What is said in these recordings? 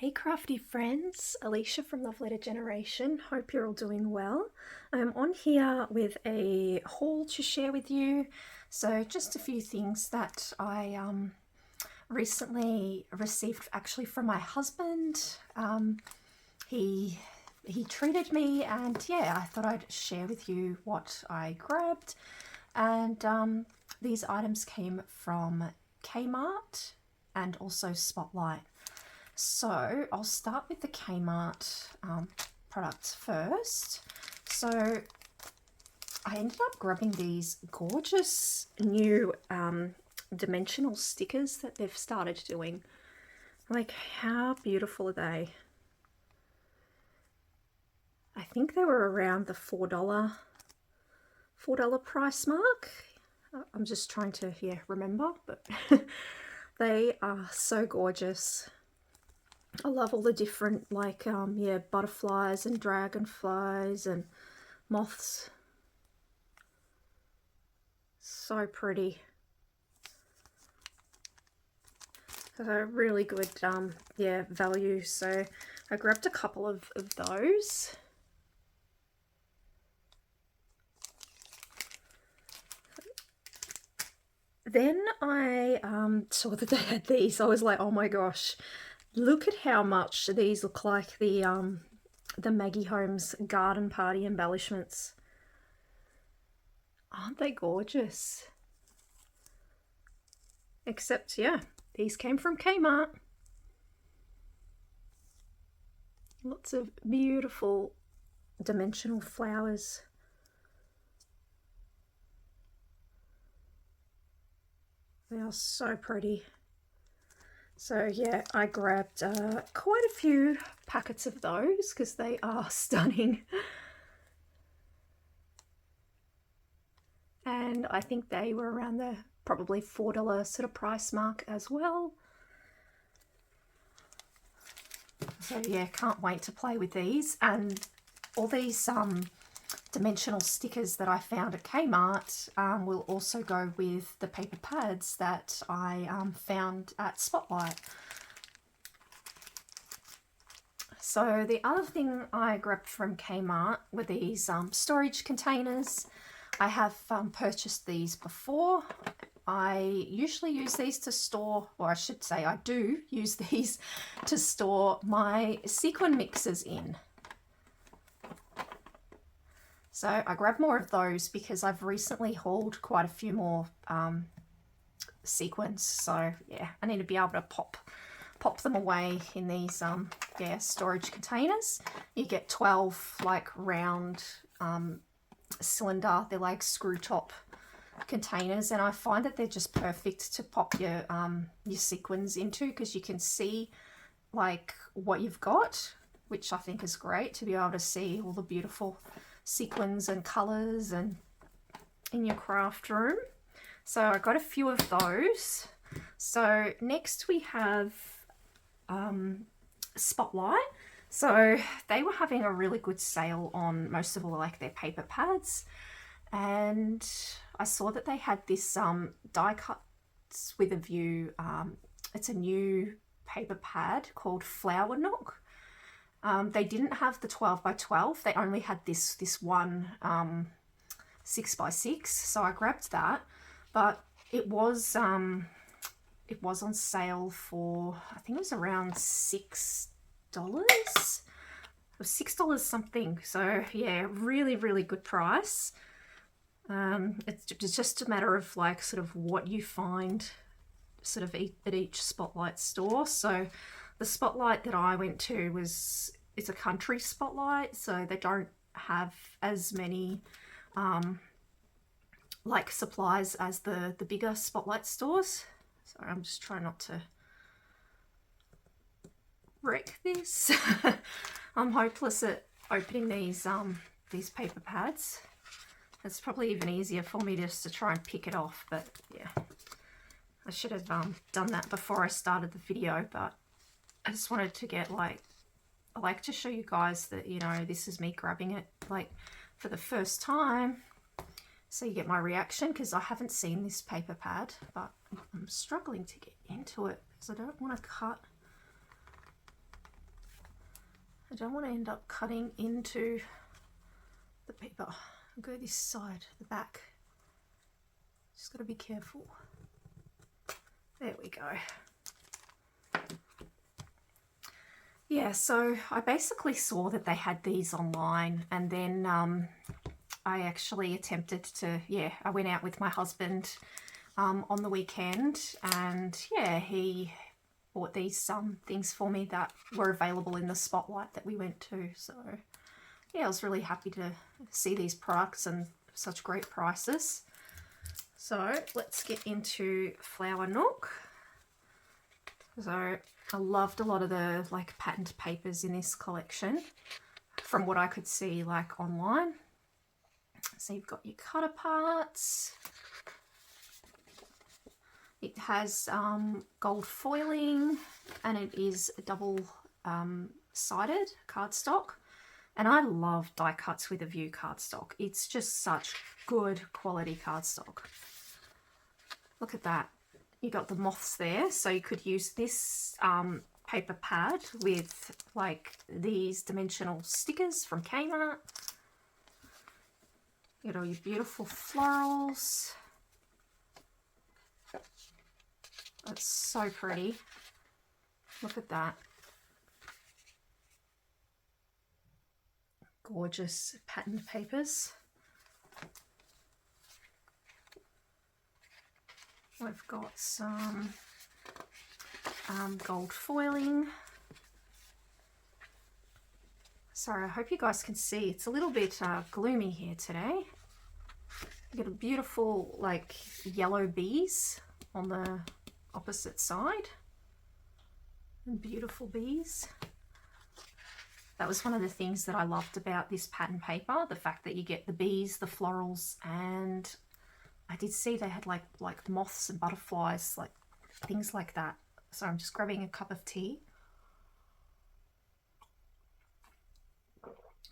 Hey crafty friends, Alicia from Love Letter Generation. Hope you're all doing well. I'm on here with a haul to share with you. So just a few things that I recently received actually from my husband. He treated me, and yeah, I thought I'd share with you what I grabbed. And these items came from Kmart and also Spotlight. So I'll start with the Kmart products first. So I ended up grabbing these gorgeous new dimensional stickers that they've started doing. Like, how beautiful are they? I think they were around the $4 price mark. I'm just trying to remember, but they are so gorgeous. I love all the different butterflies and dragonflies and moths. So pretty. So really good value. So I grabbed a couple of those. Then I saw that they had these. I was like, oh my gosh. Look at how much these look like the Maggie Holmes garden party embellishments. Aren't they gorgeous? Except, yeah, these came from Kmart. Lots of beautiful dimensional flowers. They are so pretty. So yeah, I grabbed quite a few packets of those because they are stunning. And I think they were around the probably $4 sort of price mark as well. So yeah, can't wait to play with these. And all these dimensional stickers that I found at Kmart will also go with the paper pads that I found at Spotlight. So the other thing I grabbed from Kmart were these storage containers. I have purchased these before. I usually use these to store, or I should say I do use these to store my sequin mixes in. So I grabbed more of those because I've recently hauled quite a few more sequins. So yeah, I need to be able to pop them away in these storage containers. You get 12 like round cylinder, they're like screw top containers, and I find that they're just perfect to pop your sequins into because you can see like what you've got, which I think is great to be able to see all the beautiful sequins and colors and in your craft room. So I got a few of those. So next we have Spotlight. So they were having a really good sale on most of all like their paper pads, and I saw that they had this die cuts with a view. It's a new paper pad called Flower Nook. They didn't have the 12 by 12. They only had this one 6 by 6. So I grabbed that, but it was on sale for, I think it was around $6. It was $6 something. So yeah, really, really good price. It's just a matter of like sort of what you find sort of at each Spotlight store. So the Spotlight that I went to it's a country Spotlight, so they don't have as many like supplies as the bigger Spotlight stores. So I'm just trying not to wreck this. I'm hopeless at opening these paper pads. It's probably even easier for me just to try and pick it off, but yeah, I should have done that before I started the video. But I just wanted to get I like to show you guys that, you know, this is me grabbing it like for the first time, so you get my reaction, because I haven't seen this paper pad, but I'm struggling to get into it because I don't want to cut I don't want to end up cutting into the paper. I'll go this side, the back. Just got to be careful. There we go. Yeah, so I basically saw that they had these online, and then I actually attempted to, I went out with my husband on the weekend, and yeah, he bought these things for me that were available in the Spotlight that we went to. So yeah, I was really happy to see these products and such great prices. So let's get into Flower Nook. So I loved a lot of the like patterned papers in this collection from what I could see like online. So you've got your cutter parts. It has gold foiling, and it is a double sided cardstock. And I love die cuts with a view cardstock. It's just such good quality cardstock. Look at that. You got the moths there, so you could use this paper pad with like these dimensional stickers from Kmart. You got all your beautiful florals. That's so pretty. Look at that. Gorgeous patterned papers. We've got some gold foiling. Sorry, I hope you guys can see. It's a little bit gloomy here today. You get a beautiful like yellow bees on the opposite side. And beautiful bees. That was one of the things that I loved about this pattern paper, the fact that you get the bees, the florals, and I did see they had like moths and butterflies, like things like that. So I'm just grabbing a cup of tea.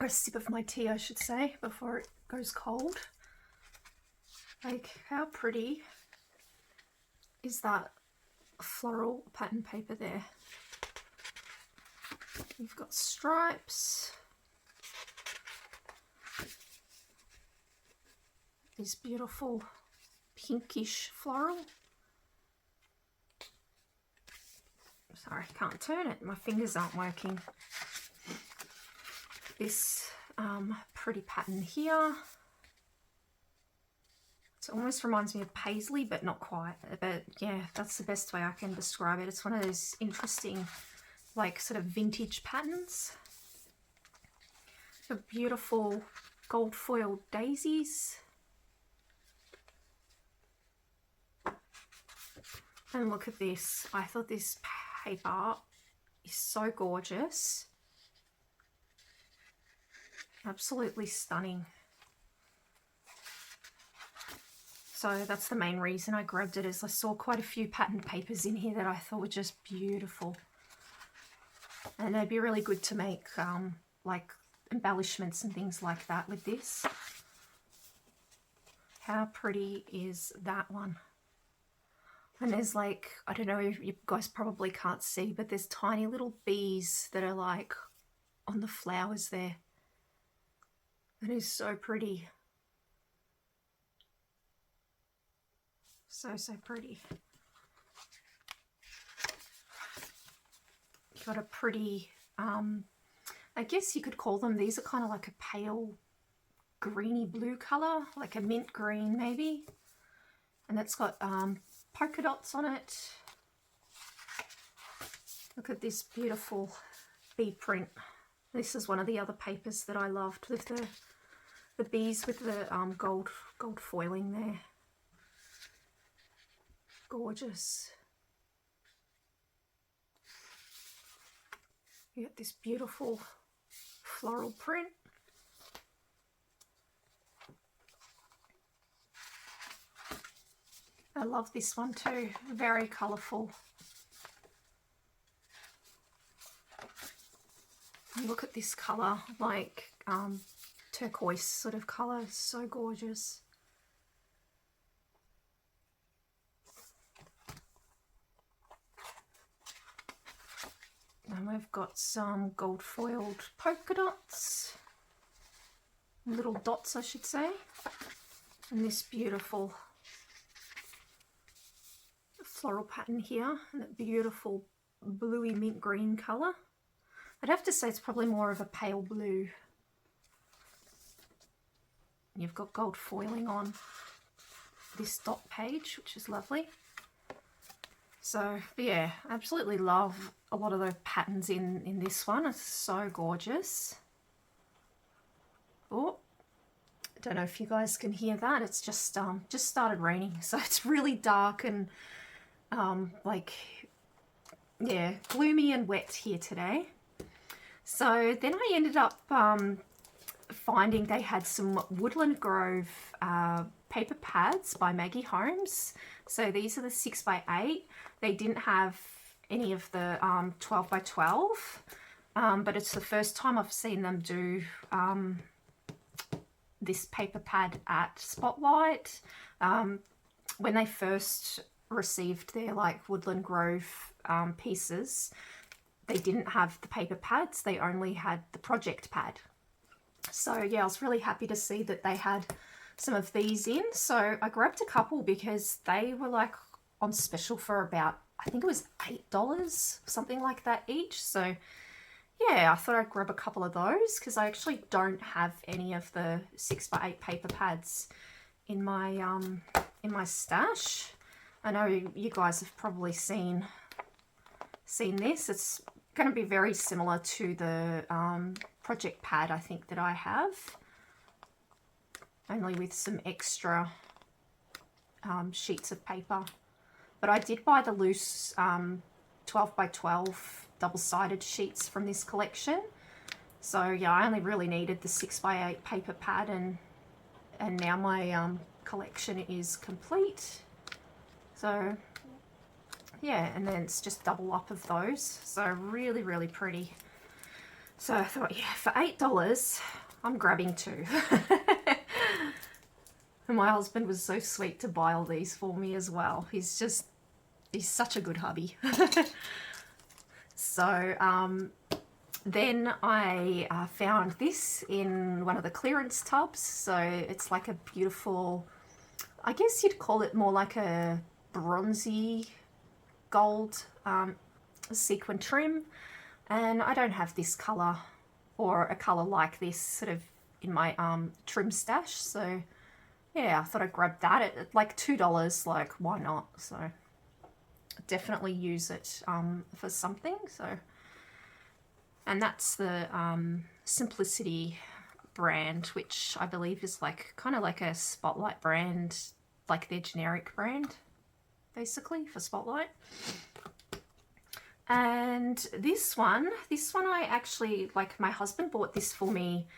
Or a sip of my tea, I should say, before it goes cold. Like, how pretty is that floral pattern paper there? You've got stripes. This beautiful pinkish floral. Sorry, I can't turn it. My fingers aren't working. This pretty pattern here. It almost reminds me of paisley, but not quite. But yeah, that's the best way I can describe it. It's one of those interesting, like sort of vintage patterns. The beautiful gold foiled daisies. And look at this. I thought this paper is so gorgeous. Absolutely stunning. So that's the main reason I grabbed it, is I saw quite a few patterned papers in here that I thought were just beautiful. And they'd be really good to make like embellishments and things like that with this. How pretty is that one? And there's like, I don't know if you guys probably can't see, but there's tiny little bees that are like on the flowers there. That is so pretty. So, so pretty. You've got a pretty, I guess you could call them, these are kind of like a pale greeny blue colour, like a mint green maybe. And that's got polka dots on it. Look at this beautiful bee print. This is one of the other papers that I loved, with the bees with the gold foiling there. Gorgeous. You get this beautiful floral print. I love this one too, very colourful. And look at this colour, like turquoise sort of colour, so gorgeous. I've got some gold foiled polka dots, little dots I should say, and this beautiful floral pattern here, and that beautiful bluey mint green colour. I'd have to say it's probably more of a pale blue. You've got gold foiling on this dot page, which is lovely. So yeah, absolutely love a lot of the patterns in this one. It's so gorgeous. Oh, I don't know if you guys can hear that. It's just started raining, so it's really dark and like, yeah, gloomy and wet here today. So then I ended up finding they had some Woodland Grove paper pads by Maggie Holmes. So these are the 6x8. They didn't have any of the 12x12, but it's the first time I've seen them do this paper pad at Spotlight. When they first received their like Woodland Grove pieces, they didn't have the paper pads, they only had the project pad. So yeah, I was really happy to see that they had some of these in. So I grabbed a couple because they were like on special for about, I think it was $8, something like that each. So yeah, I thought I'd grab a couple of those because I actually don't have any of the 6x8 paper pads in my stash. I know you guys have probably seen this. It's going to be very similar to the project pad I think that I have, only with some extra sheets of paper. But I did buy the loose 12x12 double-sided sheets from this collection. So yeah, I only really needed the 6x8 paper pad, and now my collection is complete. So yeah, and then it's just double up of those. So really, really pretty. So I thought, yeah, for $8, I'm grabbing two. And my husband was so sweet to buy all these for me as well. He's such a good hubby. So then I found this in one of the clearance tubs. So it's like a beautiful, I guess you'd call it more like a bronzy gold sequin trim, and I don't have this color or a color like this sort of in my trim stash, so yeah, I thought I'd grab that at like $2, like why not? So definitely use it for something. So, and that's the Simplicity brand, which I believe is like kind of like a Spotlight brand, like their generic brand basically for Spotlight. And this one I actually, like, my husband bought this for me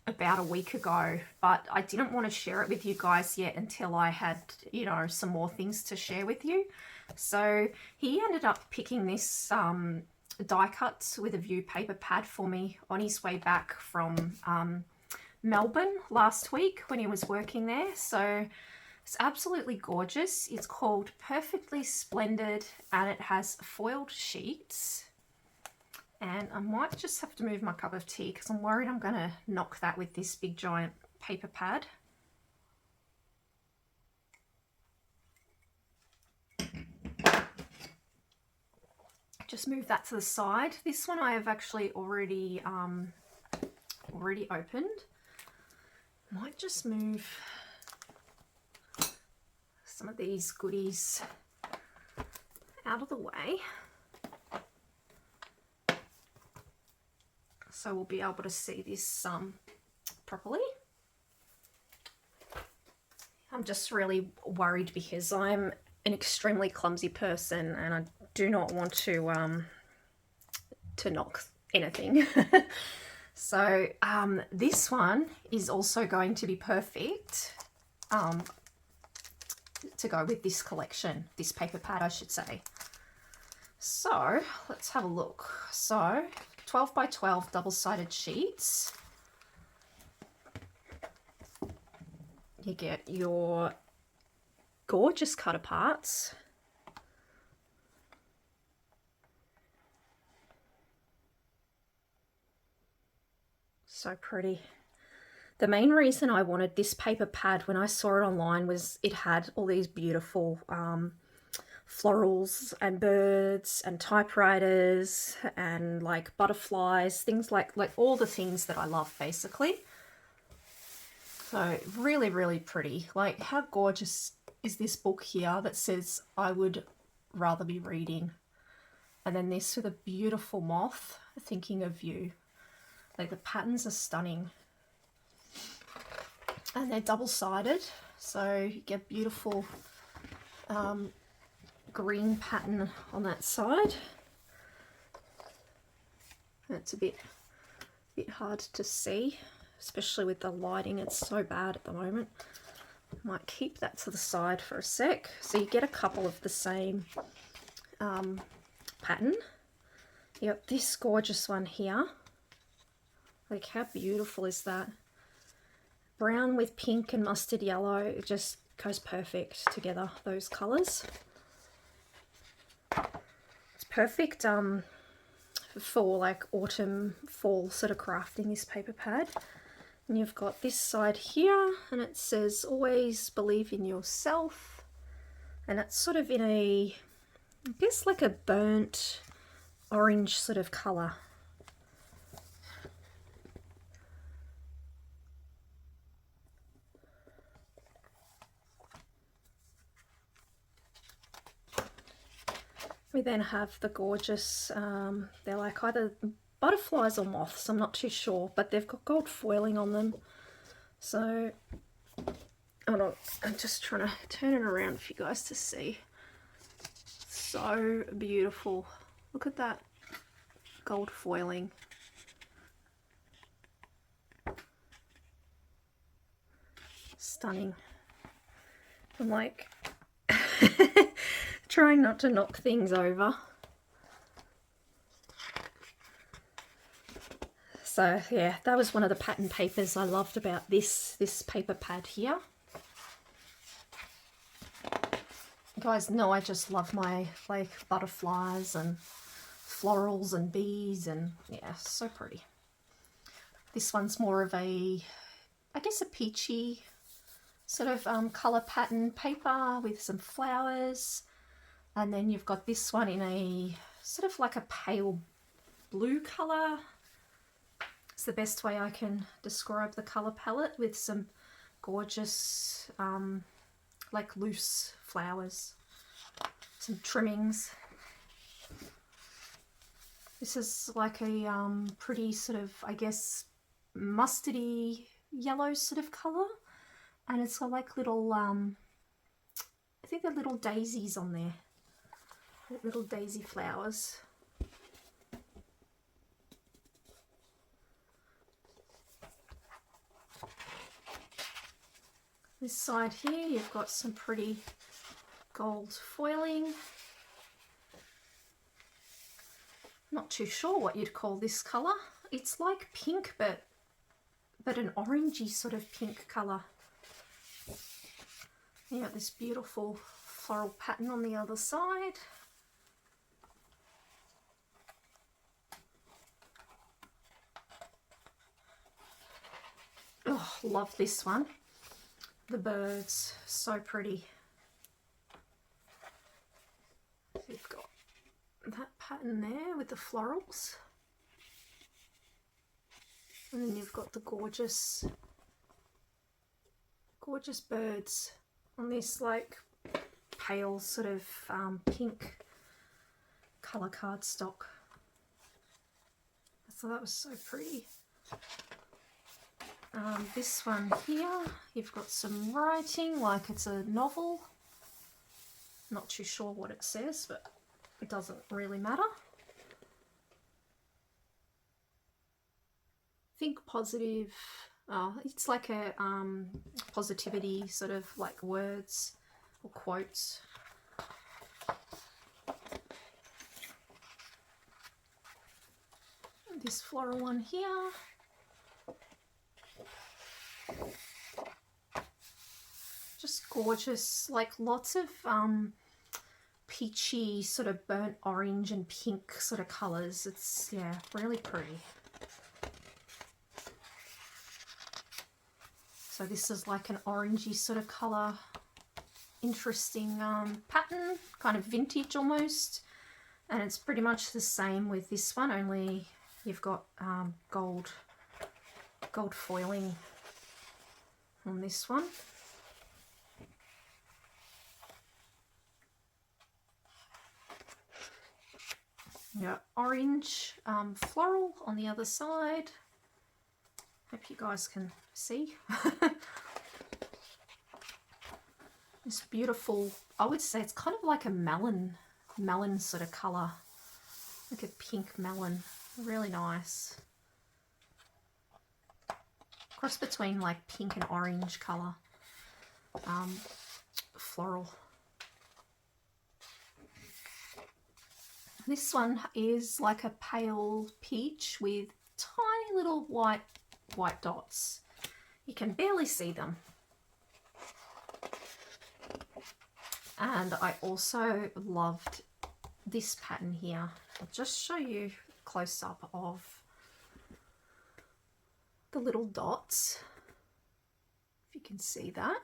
about a week ago, but I didn't want to share it with you guys yet until I had, you know, some more things to share with you. So he ended up picking this die cuts with a view paper pad for me on his way back from Melbourne last week when he was working there. So it's absolutely gorgeous. It's called Perfectly Splendid, and it has foiled sheets. And I might just have to move my cup of tea because I'm worried I'm going to knock that with this big giant paper pad. Just move that to the side. This one I have actually already opened. Might just move some of these goodies out of the way, so we'll be able to see this properly. I'm just really worried because I'm an extremely clumsy person and I do not want to knock anything. So this one is also going to be perfect to go with this collection, this paper pad I should say. So let's have a look. So 12x12 double-sided sheets. You get your gorgeous cut aparts. So pretty. The main reason I wanted this paper pad when I saw it online was it had all these beautiful florals and birds and typewriters and like butterflies, things like all the things that I love basically. So really, really pretty. Like, how gorgeous is this book here that says I would rather be reading? And then this with a beautiful moth thinking of you. Like, the patterns are stunning. And they're double-sided, so you get beautiful green pattern on that side. It's a bit hard to see, especially with the lighting. It's so bad at the moment. Might keep that to the side for a sec. So you get a couple of the same pattern. You got this gorgeous one here. Like, how beautiful is that? Brown with pink and mustard yellow, it just goes perfect together, those colours. It's perfect for like autumn, fall sort of crafting, this paper pad. And you've got this side here, and it says always believe in yourself. And it's sort of in a, I guess like a burnt orange sort of colour. We then have the gorgeous, they're like either butterflies or moths, I'm not too sure, but they've got gold foiling on them. So, hold on, I'm just trying to turn it around for you guys to see. So beautiful. Look at that gold foiling. Stunning. I'm like trying not to knock things over. So yeah, that was one of the pattern papers I loved about this paper pad here. You guys know I just love my like butterflies and florals and bees, and yeah, so pretty. This one's more of a, I guess, a peachy sort of colour pattern paper with some flowers. And then you've got this one in a sort of like a pale blue colour. It's the best way I can describe the colour palette, with some gorgeous like loose flowers, some trimmings. This is like a pretty sort of, I guess, mustardy yellow sort of colour. And it's got like little, I think they're little daisies on there. Little daisy flowers. This side here, you've got some pretty gold foiling. Not too sure what you'd call this colour. It's like pink, but an orangey sort of pink colour. You got this beautiful floral pattern on the other side. Oh, love this one. The birds, so pretty. You've got that pattern there with the florals. And then you've got the gorgeous birds on this like pale sort of pink colour cardstock. I thought that was so pretty. This one here, you've got some writing like it's a novel. Not too sure what it says, but it doesn't really matter. Think positive. Oh, it's like a positivity sort of like words or quotes. This floral one here. Just gorgeous, like lots of peachy sort of burnt orange and pink sort of colours. It's, yeah, really pretty. So this is like an orangey sort of colour. Interesting pattern, kind of vintage almost. And it's pretty much the same with this one, only you've got gold foiling on this one. Yeah, orange floral on the other side. Hope you guys can see. This beautiful, I would say it's kind of like a melon sort of colour, like a pink melon. Really nice. Cross between like pink and orange colour. Floral. This one is like a pale peach with tiny little white dots. You can barely see them. And I also loved this pattern here. I'll just show you a close-up of the little dots, if you can see that.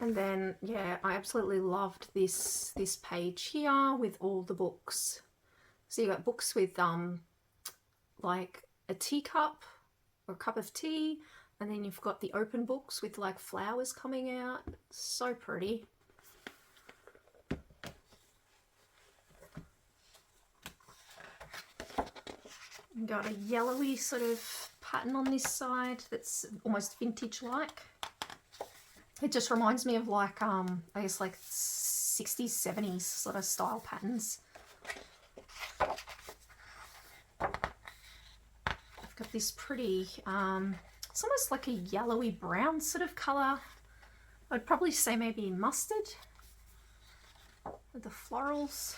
And then, yeah, I absolutely loved this page here with all the books. So you got books with like a teacup or a cup of tea, and then you've got the open books with like flowers coming out. So pretty. You've got a yellowy sort of pattern on this side that's almost vintage-like. It just reminds me of like, I guess like 60s, 70s sort of style patterns. I've got this pretty, it's almost like a yellowy brown sort of colour. I'd probably say maybe mustard with the florals.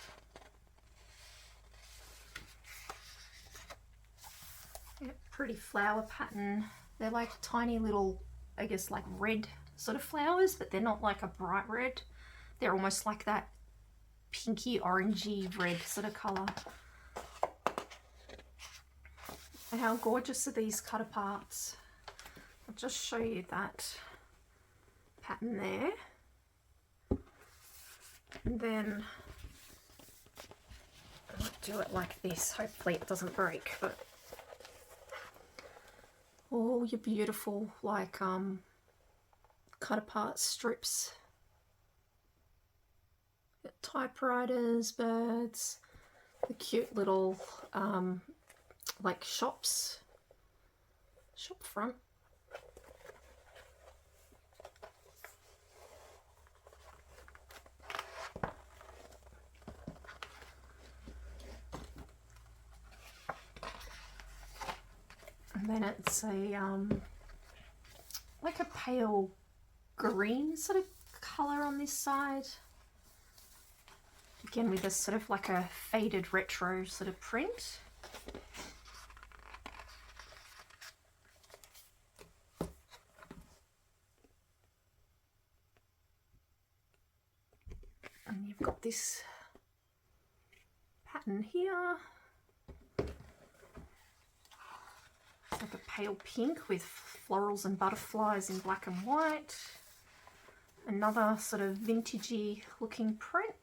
Yeah, pretty flower pattern. They're like tiny little, I guess like red sort of flowers, but they're not like a bright red. They're almost like that pinky orangey red sort of colour. And how gorgeous are these cut aparts. I'll just show you that pattern there. And then I'll do it like this. Hopefully it doesn't break, but all your beautiful like cut apart strips. Got typewriters, birds, the cute little like shop front. And then it's a like a pale green sort of colour on this side. Again with a sort of like a faded retro sort of print. And you've got this pattern here. It's like a pale pink with florals and butterflies in black and white. Another sort of vintagey looking print.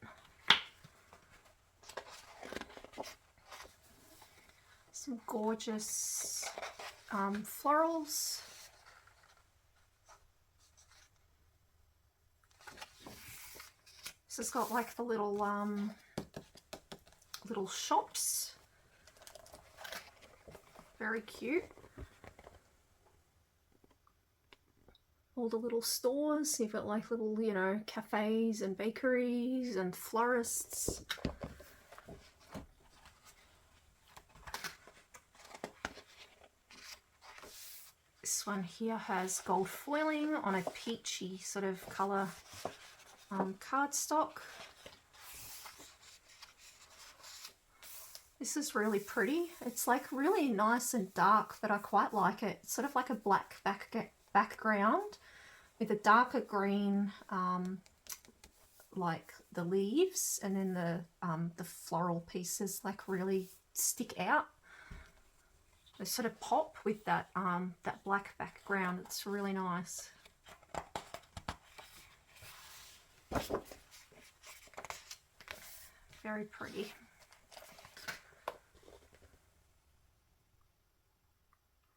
Some gorgeous florals. This has got like the little little shops. Very cute. All the little stores. You've got like little, you know, cafes and bakeries and florists. This one here has gold foiling on a peachy sort of colour cardstock. This is really pretty. It's like really nice and dark, but I quite like it. It's sort of like a black background with a darker green like the leaves, and then the floral pieces like really stick out. They sort of pop with that that black background. It's really nice. Very pretty.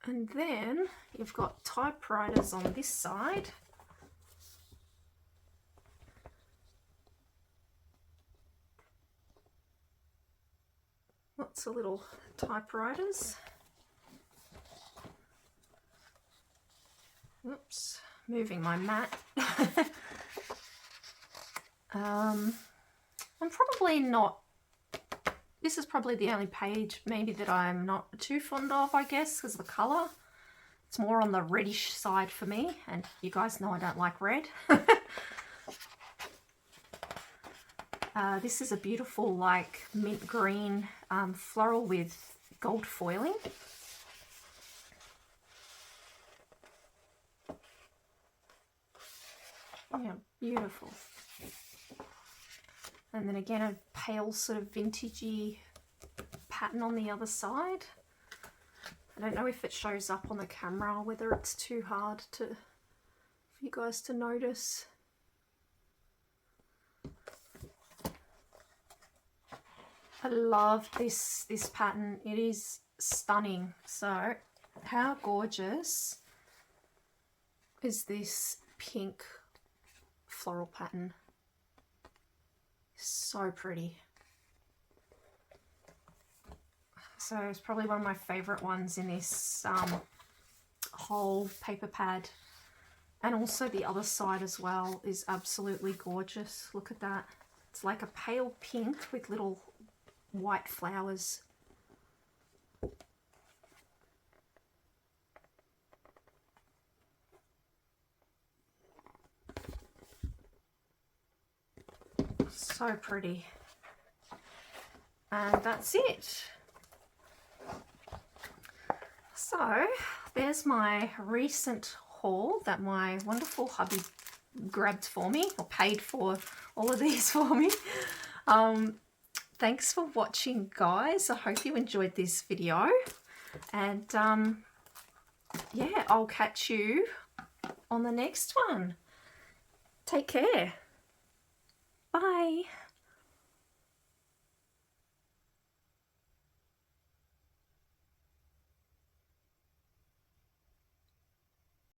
And then you've got typewriters on this side. Lots of little typewriters. Oops, moving my mat. I'm probably not, this is probably the only page maybe that I'm not too fond of, I guess, because of the colour. It's more on the reddish side for me, and you guys know I don't like red. This is a beautiful like mint green floral with gold foiling. Yeah, beautiful. And then again a pale sort of vintagey pattern on the other side. I don't know if it shows up on the camera, whether it's too hard for you guys to notice. I love this pattern. It is stunning. So how gorgeous is this pink floral pattern? So pretty. So it's probably one of my favorite ones in this whole paper pad. And also the other side as well is absolutely gorgeous. Look at that. It's like a pale pink with little white flowers. So pretty. And that's it. So there's my recent haul that my wonderful hubby grabbed for me, or paid for all of these for me. Thanks for watching, guys. I hope you enjoyed this video, and yeah, I'll catch you on the next one. Take care. Bye.